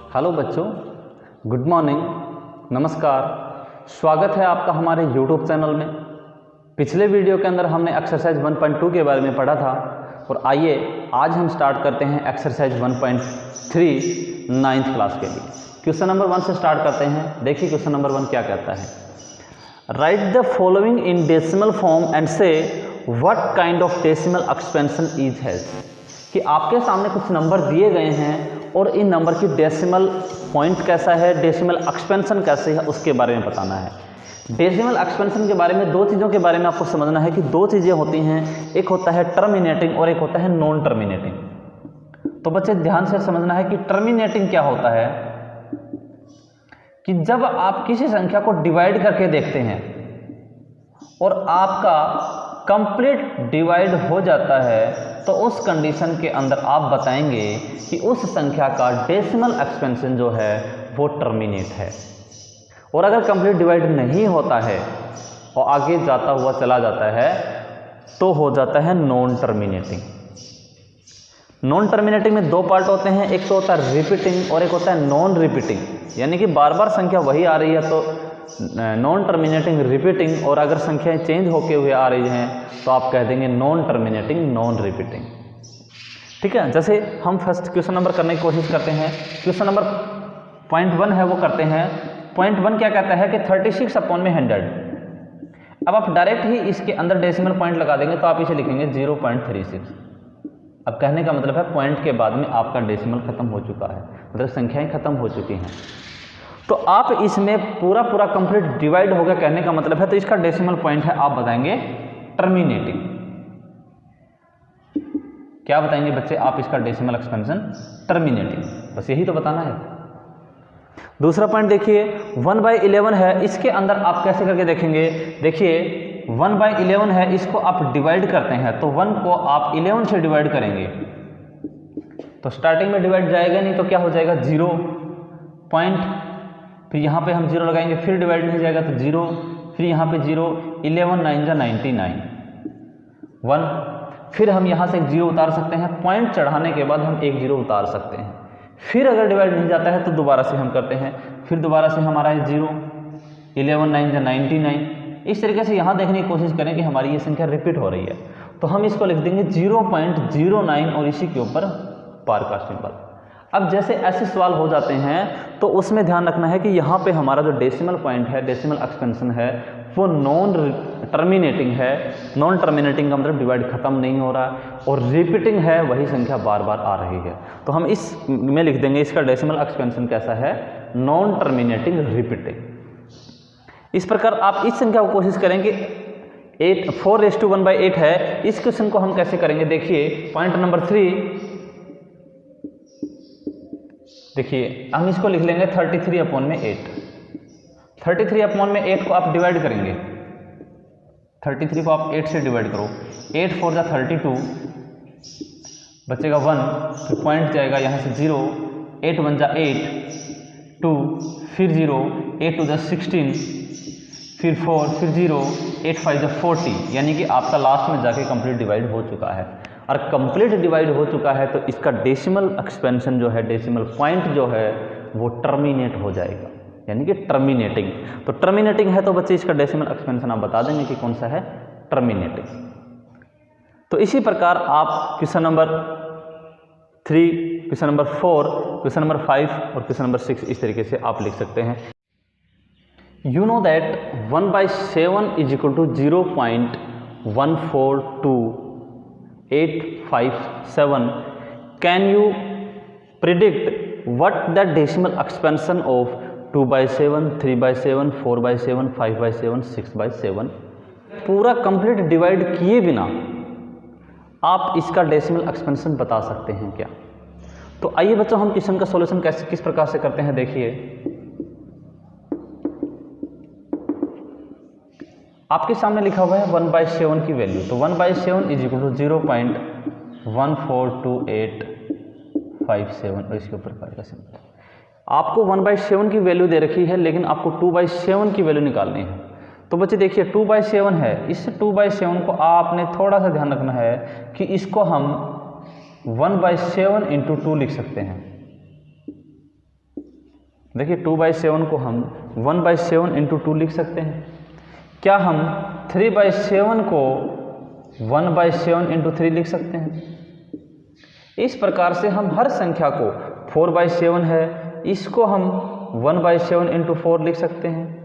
Hello बच्चों, good morning, नमस्कार। स्वागत है आपका हमारे यूट्यूब चैनल में। पिछले वीडियो के अंदर हमने एक्सरसाइज 1.2 के बारे में पढ़ा था और आइए आज हम स्टार्ट करते हैं एक्सरसाइज 1.3 9th क्लास के लिए। क्वेश्चन नंबर 1 से स्टार्ट करते हैं। देखिए क्वेश्चन नंबर 1 क्या कहता है। Write the following in decimal form and say what kind of decimal expansion each has. कि आपके सामने कुछ नंबर दिए गए हैं और इन नंबर की डेसिमल पॉइंट कैसा है, डेसिमल एक्सपेंशन कैसे है, उसके बारे में बताना है। डेसिमल एक्सपेंशन के बारे में दो चीज़ों के बारे में आपको समझना है कि दो चीज़ें होती हैं, एक होता है टर्मिनेटिंग और एक होता है नॉन टर्मिनेटिंग। तो बच्चे ध्यान से समझना है कि टर्मिनेटिंग क्या होता है कि जब आप किसी संख्या को डिवाइड करके देखते हैं और आपका कंप्लीट डिवाइड हो जाता है तो उस कंडीशन के अंदर आप बताएंगे कि उस संख्या का डेसिमल एक्सपेंशन जो है वो टर्मिनेट है। और अगर कंप्लीट डिवाइड नहीं होता है और आगे जाता हुआ चला जाता है तो हो जाता है नॉन टर्मिनेटिंग। नॉन टर्मिनेटिंग में दो पार्ट होते हैं, एक तो होता है रिपीटिंग और एक होता है नॉन रिपीटिंग। यानी कि बार बार संख्या वही आ रही है तो नॉन टर्मिनेटिंग, रिपीटिंग, और अगर संख्याएं चेंज होके हुए आ रही हैं तो आप कह देंगे नॉन टर्मिनेटिंग, नॉन रिपीटिंग। ठीक है, जैसे हम फर्स्ट क्वेश्चन नंबर करने की कोशिश करते हैं। क्वेश्चन नंबर पॉइंट 1 है वो करते हैं। पॉइंट 1 क्या कहता है कि 36 अपॉन में 100। अब आप डायरेक्ट ही इसके अंदर डेसिमल पॉइंट लगा देंगे तो आप इसे लिखेंगे 0.36। अब कहने का मतलब है पॉइंट के बाद में आपका डेसिमल खत्म हो चुका है, मतलब संख्याएं खत्म हो चुकी हैं। तो आप इसमें पूरा कंप्लीट डिवाइड हो गया कहने का मतलब है, तो इसका डेसिमल पॉइंट है आप बताएंगे टर्मिनेटिंग। क्या बताएंगे बच्चे आप इसका डेसिमल एक्सपेंशन टर्मिनेटिंग, बस यही तो बताना है। दूसरा पॉइंट देखिए 1/11 है, इसके अंदर आप कैसे करके देखेंगे। देखिए 1/11 है, इसको आप डिवाइड करते हैं तो 1 को आप 11 से डिवाइड करेंगे तो स्टार्टिंग में डिवाइड जाएगा नहीं तो क्या हो जाएगा 0 पॉइंट, फिर यहाँ पे हम 0 लगाएंगे, फिर डिवाइड नहीं जाएगा तो 0, फिर यहाँ पे 0, 11 9 जा 99 1, फिर हम यहाँ से एक 0 उतार सकते हैं, पॉइंट चढ़ाने के बाद हम एक 0 उतार सकते हैं। फिर अगर डिवाइड नहीं जाता है तो दोबारा से हम करते हैं, फिर दोबारा से हमारा है 0, 11 9 जा 99। इस तरीके से यहाँ देखने की कोशिश करें कि हमारी ये संख्या रिपीट हो रही है तो हम इसको लिख देंगे 0.09 और इसी के ऊपर पार का सिंबल। अब जैसे ऐसे सवाल हो जाते हैं तो उसमें ध्यान रखना है कि यहाँ पे हमारा जो डेसिमल पॉइंट है, डेसिमल एक्सपेंशन है, वो नॉन टर्मिनेटिंग है। नॉन टर्मिनेटिंग का मतलब डिवाइड खत्म नहीं हो रहा, और रिपीटिंग है, वही संख्या बार बार आ रही है। तो हम इस में लिख देंगे इसका डेसिमल एक्सपेंशन कैसा है, नॉन टर्मिनेटिंग रिपीटिंग। इस प्रकार आप इस संख्या को कोशिश करेंगे 4:1/8 है। इस क्वेश्चन को हम कैसे करेंगे देखिए पॉइंट नंबर 3। देखिए हम इसको लिख लेंगे 33 अपॉन में 8। 33 अपॉन में 8 को आप डिवाइड करेंगे, 33 को आप 8 से डिवाइड करो, 8 4 जा 32, बचेगा 1, फिर पॉइंट जाएगा यहाँ से 0, 8 1 जा 8, 2, फिर 0, 8 2 जा 16, फिर 4, फिर 0, 8 5 जा 40। यानी कि आपका लास्ट में जाके कंप्लीट डिवाइड हो चुका है। और कंप्लीट डिवाइड हो चुका है तो इसका डेसिमल एक्सपेंशन जो है, डेसिमल पॉइंट जो है वो टर्मिनेट हो जाएगा, यानी कि टर्मिनेटिंग। तो टर्मिनेटिंग है तो बच्चे इसका डेसिमल एक्सपेंशन आप बता देंगे कि कौन सा है, टर्मिनेटिंग। तो इसी प्रकार आप question number 3, question number 4, question number 5 और क्वेश्चन नंबर 6 इस तरीके से आप लिख सकते हैं। You know that 1/7 is equal to 0.142857। Can you predict what the decimal expansion of 2/7, 3/7, 4/7, 5/7, 6/7। पूरा कंप्लीट डिवाइड किए बिना आप इसका डेसिमल एक्सपेंशन बता सकते हैं क्या। तो आइए बच्चों हम क्वेश्चन का सॉल्यूशन किस प्रकार से करते हैं। देखिए आपके सामने लिखा हुआ है 1/7 की वैल्यू, तो 1/7 इज इक्वल टू 0.142857 और इसके ऊपर पाई का सिंबल। आपको 1/7 की वैल्यू दे रखी है लेकिन आपको 2/7 की वैल्यू निकालनी है। तो बच्चे देखिए 2/7 है, इस 2/7 को आपने थोड़ा सा ध्यान रखना है कि इसको हम 1/7 × 2 लिख सकते हैं। देखिए 2/7 को हम 1/7 इंटू 2 लिख सकते हैं। क्या हम 3/7 को 1/7 इंटू 3 लिख सकते हैं? इस प्रकार से हम हर संख्या को 4/7 है, इसको हम 1/7 इंटू 4 लिख सकते हैं।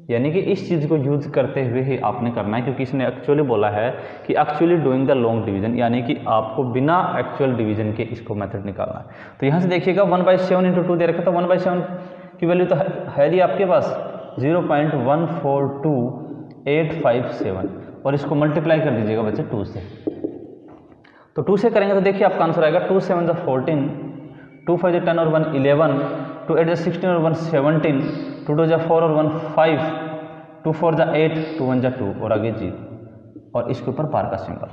यानी कि इस चीज़ को यूज करते हुए ही आपने करना है, क्योंकि इसने एक्चुअली बोला है कि actually doing the long division, यानी कि आपको बिना एक्चुअल डिवीजन के इसको मेथड निकालना है। तो यहाँ से देखिएगा 1/7 इंटू 2 दे रखा, तो 1/7 की वैल्यू तो है ही आपके पास 0.142857, और इसको मल्टीप्लाई कर दीजिएगा बच्चे 2 से। तो 2 से करेंगे तो देखिए आपका आंसर आएगा 2 7 14, 2 5 10 और 1 11, 2 8 16 और 1 17, 2 2 4 और 1 5, 2 4 8, 2 1 2 और आगे 0, और इसके ऊपर बार का सिंबल।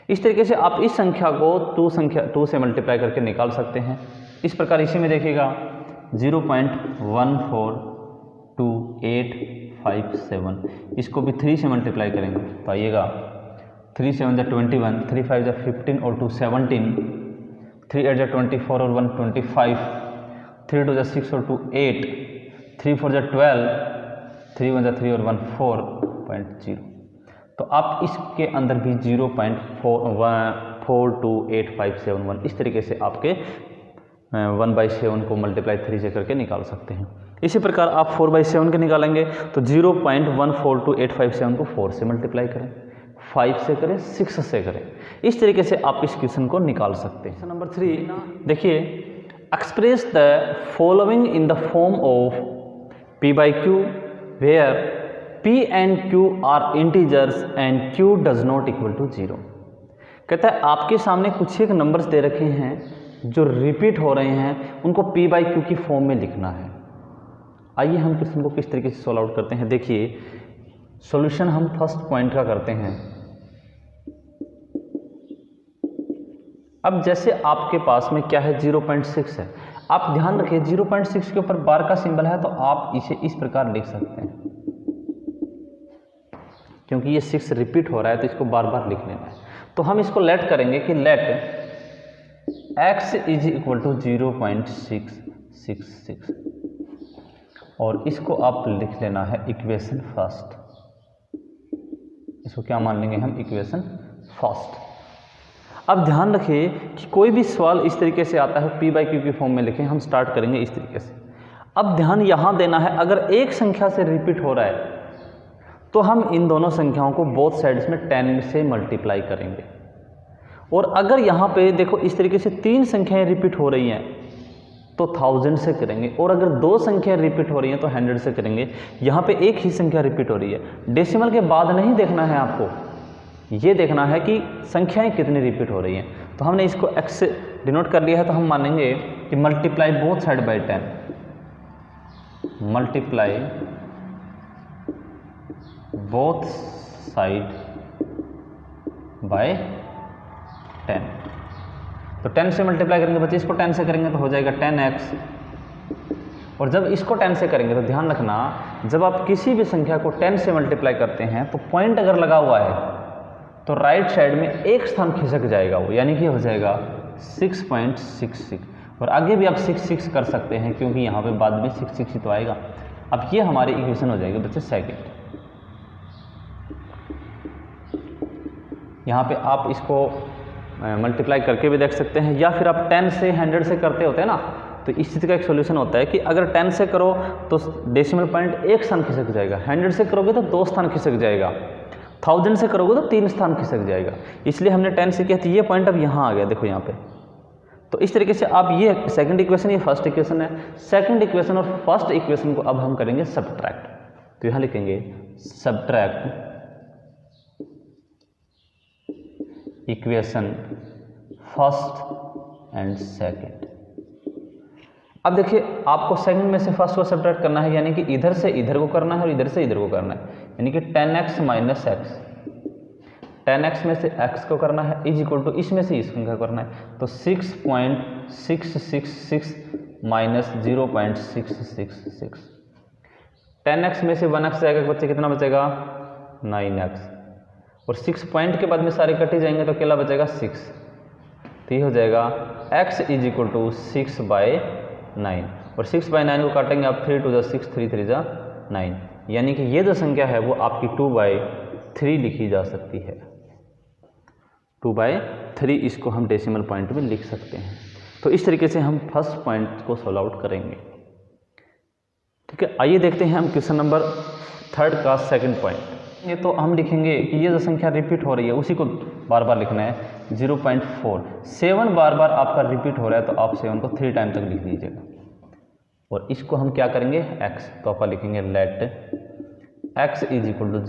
इस तरीके से आप इस संख्या को 2 से मल्टीप्लाई करके निकाल सकते हैं। इस प्रकार इसी में देखिएगा 0.142857, इसको भी 3 से मल्टीप्लाई करेंगे तो आइएगा 3 7 21, 3 5 15 और 2 17, 3 8 24 और 1 25, 3 2 6 और 2 8, 3 4 12, 3 1 3 और 1 4.0। तो आप इसके अंदर भी 0.428571 इस तरीके से आपके 1/7 को मल्टीप्लाई 3 से करके निकाल सकते हैं। इसी प्रकार आप 4/7 के निकालेंगे तो 0.142857 को 4 से मल्टीप्लाई करें, 5 से करें, 6 से करें। इस तरीके से आप इस क्वेश्चन को निकाल सकते हैं। नंबर 3 देखिए, express the following in the form of p/q where p and q are integers and q does not equal to 0। कहता है आपके सामने कुछ एक नंबर्स दे रखे हैं जो रिपीट हो रहे हैं, उनको p/q की फॉर्म में लिखना है। आइए हम क्वेश्चन को किस तरीके से सॉल्व आउट करते हैं। देखिए सॉल्यूशन हम फर्स्ट पॉइंट का करते हैं। अब जैसे आपके पास में क्या है 0.6 है, आप ध्यान रखिए 0.6 के ऊपर बार का सिंबल है तो आप इसे इस प्रकार लिख सकते हैं, क्योंकि ये 6 रिपीट हो रहा है तो इसको बार बार लिख लेना है। तो हम इसको लेट करेंगे कि let x is equal to 0.666 और इसको आप लिख लेना है इक्वेशन फर्स्ट। इसको क्या मान लेंगे हम? Equation first. अब ध्यान रखिए कि कोई भी सवाल इस तरीके से आता है p/q की फॉर्म में लिखें, हम स्टार्ट करेंगे इस तरीके से। अब ध्यान यहाँ देना है, अगर एक संख्या से रिपीट हो रहा है तो हम इन दोनों संख्याओं को बोथ साइड्स में 10 से मल्टीप्लाई करेंगे। और अगर यहाँ पे देखो इस तरीके से 3 संख्याएं रिपीट हो रही हैं तो 1000 से करेंगे, और अगर 2 संख्याएं रिपीट हो रही हैं तो 100 से करेंगे। यहाँ पे एक ही संख्या रिपीट हो रही है, डेसिमल के बाद नहीं देखना है आपको, ये देखना है कि संख्याएं कितनी रिपीट हो रही हैं। तो हमने इसको x से डिनोट कर लिया है, तो हम मानेंगे कि multiply both side by 10, multiply both side by 10। तो 10 से मल्टीप्लाई करेंगे बच्चे, इसको 10 से करेंगे तो हो जाएगा 10x, और जब इसको 10 से करेंगे तो ध्यान रखना जब आप किसी भी संख्या को 10 से मल्टीप्लाई करते हैं तो पॉइंट अगर लगा हुआ है तो राइट साइड में एक स्थान खिसक जाएगा वो, यानी कि हो जाएगा 6.66, और आगे भी आप 6 कर सकते हैं क्योंकि यहाँ पे बाद में 6 ही तो आएगा। अब ये हमारी इक्वेशन हो जाएगी बच्चे सेकंड। यहाँ पे आप इसको मल्टीप्लाई करके भी देख सकते हैं, या फिर आप 10 से 100 से करते होते हैं ना, तो इस चीज़ का एक सॉल्यूशन होता है कि अगर 10 से करो तो डेसिमल पॉइंट एक स्थान खिसक जाएगा, 100 से करोगे तो 2 स्थान खिसक जाएगा, 1000 से करोगे तो 3 स्थान खिसक जाएगा। इसलिए हमने 10 से किया, तो ये पॉइंट अब यहाँ आ गया, देखो यहाँ पे। तो इस तरीके से आप ये सेकंड इक्वेशन, ये फर्स्ट इक्वेशन है, सेकंड इक्वेशन और फर्स्ट इक्वेशन को अब हम करेंगे सब्ट्रैक्ट। तो यहाँ लिखेंगे subtract equation first and second. अब देखिए आपको सेकंड में से फर्स्ट को सब्ट्रैक्ट करना है, यानी कि इधर से इधर को करना है और इधर से इधर को करना है, यानी कि 10x माइनस एक्स, 10x में से x को करना है इज इक्वल टू इसमें से इस संख्या को करना है, तो 6.666 माइनस 0.666, 10x में से 1x जाएगा बच्चे, कितना बचेगा 9x, और 6 पॉइंट के बाद में सारे कटे जाएंगे तो अकेला बचेगा 6, तो ये हो जाएगा x इज इक्वल टू 6/9। और 6/9 को काटेंगे आप 3 × 6 3 3 9, यानी कि ये जो संख्या है वो आपकी 2/3 लिखी जा सकती है। 2/3 इसको हम डेसिमल पॉइंट में लिख सकते हैं। तो इस तरीके से हम फर्स्ट पॉइंट को सॉल्व आउट करेंगे। ठीक है, आइए देखते हैं हम क्वेश्चन नंबर 3 का सेकंड पॉइंट। ये तो हम लिखेंगे कि ये जो संख्या रिपीट हो रही है उसी को बार बार लिखना है। 0.4 7 बार बार आपका रिपीट हो रहा है तो आप 7 को 3 टाइम तक लिख दीजिएगा। और इसको हम क्या करेंगे x, तो आप लिखेंगे लेट x =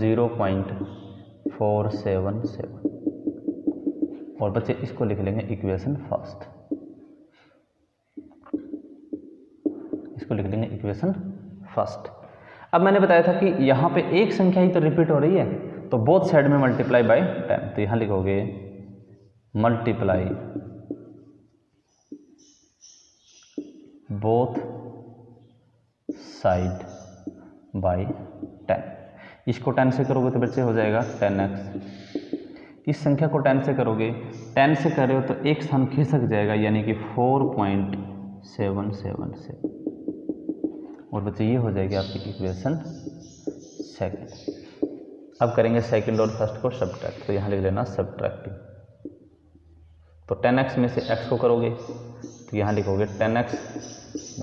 0.477 और बच्चे इसको लिख लेंगे इक्वेशन फर्स्ट। इसको लिख लेंगे इक्वेशन फर्स्ट। अब मैंने बताया था कि यहाँ पे एक संख्या ही तो रिपीट हो रही है तो बोथ साइड में मल्टीप्लाई बाय 10, तो यहाँ लिखोगे मल्टीप्लाई बोथ साइड बाय 10। इसको 10 से करोगे तो बच्चे हो जाएगा 10x। इस संख्या को 10 से करोगे, 10 से कर रहे हो तो एक स्थान खिसक जाएगा यानी कि 4.777 और बच्चे ये हो जाएगी आपकी इक्वेशन सेकंड। अब करेंगे सेकंड और फर्स्ट को सब्ट्रैक्ट, तो यहाँ लिख लेना सब्ट्रैक्टिंग। तो 10x में से x को करोगे तो यहाँ लिखोगे 10x -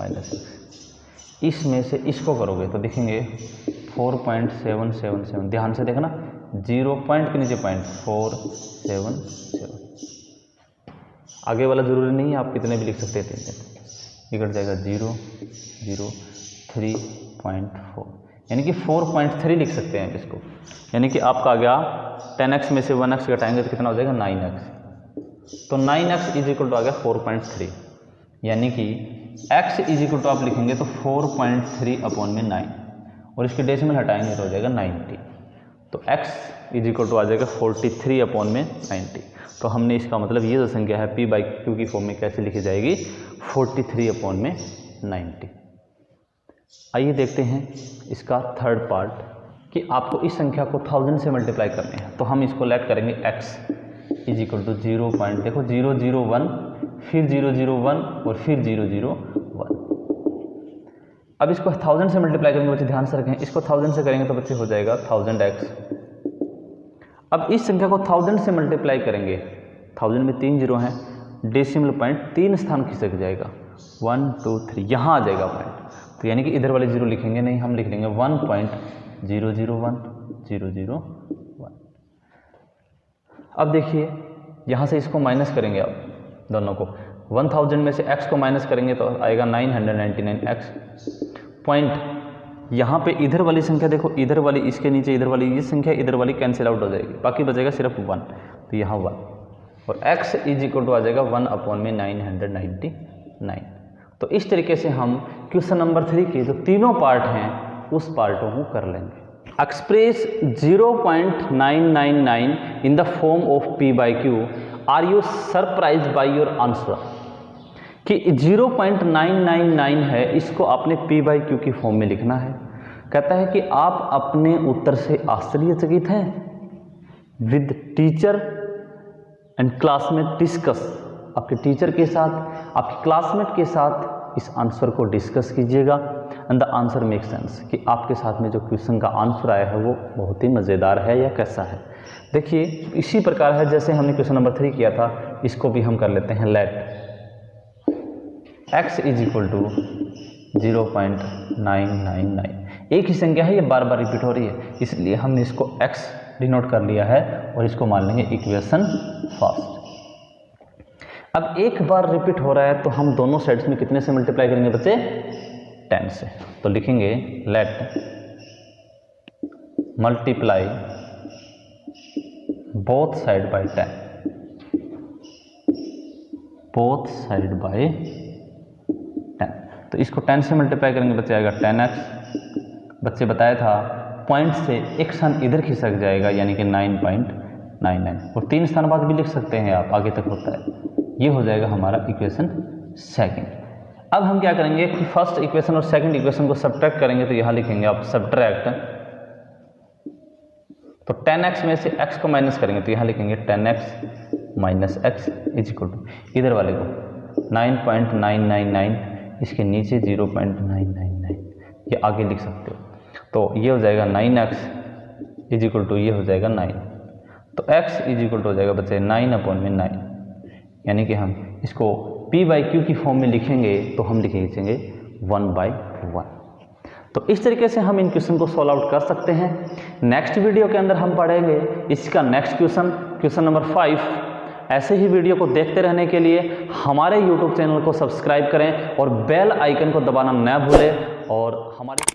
x। इसमें से इसको करोगे तो देखेंगे 4.777, ध्यान से देखना 0 पॉइंट के नीचे पॉइंट 477। आगे वाला जरूरी नहीं है, आप कितने भी लिख सकते हैं 3 निकट जाएगा 0.3.4 यानी कि 4.3 लिख सकते हैं इसको। यानी कि आपका आ गया 10x में से 1x घटाएंगे तो कितना हो जाएगा 9x। तो 9x = आ गया 4.3 यानी कि x = आप लिखेंगे तो 4.3/9 और इसके डेसिमल हटाएंगे तो हो जाएगा 90। तो x = आ जाएगा 43/90। तो हमने इसका मतलब ये जो संख्या है p/q की फॉर्म में कैसे लिखी जाएगी 43/90। आइए देखते हैं इसका थर्ड पार्ट कि आपको इस संख्या को 1000 से मल्टीप्लाई करने हैं। तो हम इसको लेट करेंगे x = 0. देखो 001 फिर 001 और फिर 001। अब इसको 1000 से मल्टीप्लाई करेंगे बच्चे, ध्यान से रखें, इसको 1000 से करेंगे तो बच्चे हो जाएगा 1000x। अब इस संख्या को 1000 से मल्टीप्लाई करेंगे, 1000 में 3 जीरो हैं, डेसिमल पॉइंट 3 स्थान खिसक जाएगा 1 2 3, यहाँ आ जाएगा पॉइंट। तो यानी कि इधर वाले जीरो लिखेंगे नहीं, हम लिख लेंगे 1.001 अब देखिए यहाँ से इसको माइनस करेंगे आप दोनों को, 1000 में से x को माइनस करेंगे तो आएगा 999x। पॉइंट यहाँ पे इधर वाली संख्या देखो, इधर वाली इसके नीचे इधर वाली ये संख्या इधर वाली कैंसिल आउट हो जाएगी, बाकी बचेगा सिर्फ 1, तो यहाँ 1 और x = आ जाएगा 1/999। तो इस तरीके से हम क्वेश्चन नंबर 3 के जो तीनों पार्ट हैं उस पार्टों को कर लेंगे। Express 0.999 in the form of p/q। Are you surprised by your answer कि 0.999 है, इसको आपने p/q की फॉर्म में लिखना है। कहता है कि आप अपने उत्तर से आश्चर्यचकित हैं। With teacher and classmate discuss, आपके टीचर के साथ आपके क्लासमेट के साथ इस आंसर को डिस्कस कीजिएगा। And the answer make sense, कि आपके साथ में जो क्वेश्चन का आंसर आया है वो बहुत ही मज़ेदार है या कैसा है। देखिए इसी प्रकार है जैसे हमने क्वेश्चन नंबर 3 किया था, इसको भी हम कर लेते हैं। लेट x = 0.999, एक ही संख्या है, ये बार बार रिपीट हो रही है, इसलिए हमने इसको x डिनोट कर लिया है और इसको मान लेंगे इक्वेशन फर्स्ट। अब एक बार रिपीट हो रहा है तो हम दोनों साइड्स में कितने से मल्टीप्लाई करेंगे बच्चे 10 से। तो लिखेंगे let multiply both side by 10, both side by 10। तो इसको 10 से मल्टीप्लाई करेंगे बच्चे आएगा 10x। बच्चे बताया था पॉइंट से एक स्थान इधर खिसक जाएगा यानी कि 9.99 और 3 स्थान बाद भी लिख सकते हैं आप, आगे तक होता है। ये हो जाएगा हमारा इक्वेशन सेकंड। अब हम क्या करेंगे कि फर्स्ट इक्वेशन और सेकंड इक्वेशन को सब्ट्रैक्ट करेंगे, तो यहाँ लिखेंगे आप सब्ट्रैक्ट। तो 10x में से x को माइनस करेंगे तो यहाँ लिखेंगे 10x - x is equal to इधर वाले को 9.999 इसके नीचे 0.999 ये आगे लिख सकते हो। तो ये हो जाएगा 9x इज इक्वल टू, ये हो जाएगा 9। तो x इज इक्वल टू हो जाएगा बच्चे 9/9, यानी कि हम इसको p/q की फॉर्म में लिखेंगे तो हम लिखेंगे 1/1। तो इस तरीके से हम इन क्वेश्चन को सॉल्व आउट कर सकते हैं। नेक्स्ट वीडियो के अंदर हम पढ़ेंगे इसका नेक्स्ट क्वेश्चन नंबर 5। ऐसे ही वीडियो को देखते रहने के लिए हमारे YouTube चैनल को सब्सक्राइब करें और बेल आइकन को दबाना न भूलें और हमारे